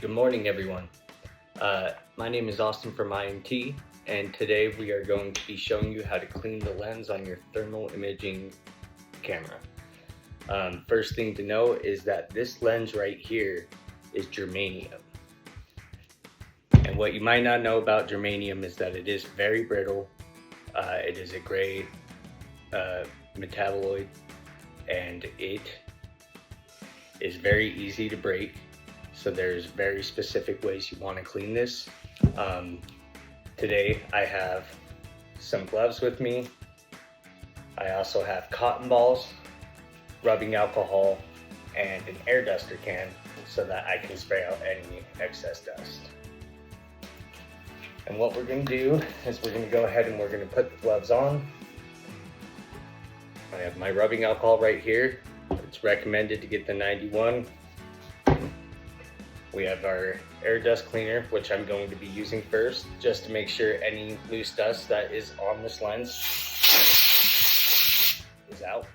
Good morning, everyone. My name is Austin from IMT, and today we are going to be showing you how to clean the lens on your thermal imaging camera. First thing to know is that this lens right here is germanium. And what you might not know about germanium is that it is very brittle. It is a gray metalloid, and it is very easy to break. So there's very specific ways you want to clean this. Today I have some gloves with me. I also have cotton balls, rubbing alcohol, and an air duster can so that I can spray out any excess dust. And what we're going to do is we're going to go ahead and we're going to put the gloves on. I have my rubbing alcohol right here. It's recommended to get the 91. We have our air dust cleaner, which I'm going to be using first, just to make sure any loose dust that is on this lens is out.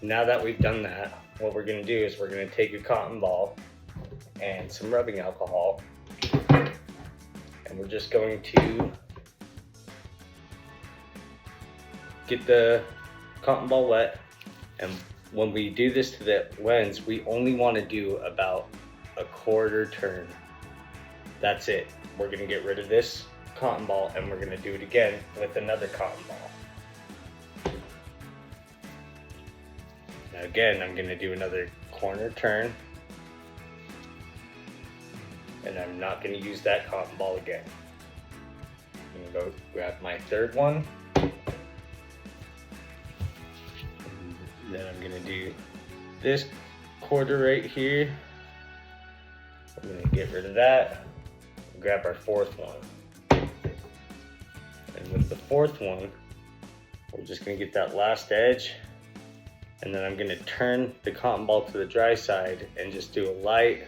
Now that we've done that, what we're going to do is we're going to take a cotton ball and some rubbing alcohol, and we're just going to get the cotton ball wet. And when we do this to the lens, we only want to do about a quarter turn. That's it. We're going to get rid of this cotton ball and we're going to do it again with another cotton ball. Now again, I'm going to do another corner turn, and I'm not going to use that cotton ball again. I'm going to go grab my third one. Then I'm going to do this quarter right here. I'm going to get rid of that. Grab our fourth one. And with the fourth one, we're just going to get that last edge. And then I'm going to turn the cotton ball to the dry side and just do a light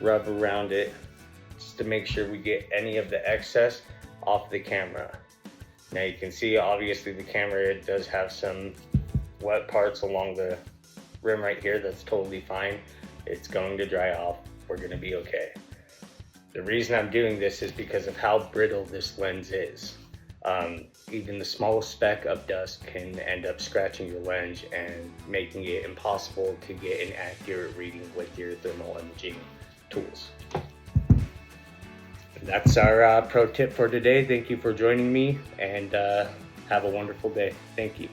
rub around it, just to make sure we get any of the excess off the camera. Now you can see, obviously the camera does have some wet parts along the rim right here. That's totally fine. It's going to dry off. We're going to be okay. The reason I'm doing this is because of how brittle this lens is. Even the smallest speck of dust can end up scratching your lens and making it impossible to get an accurate reading with your thermal imaging tools. That's our pro tip for today. Thank you for joining me, and have a wonderful day. Thank you.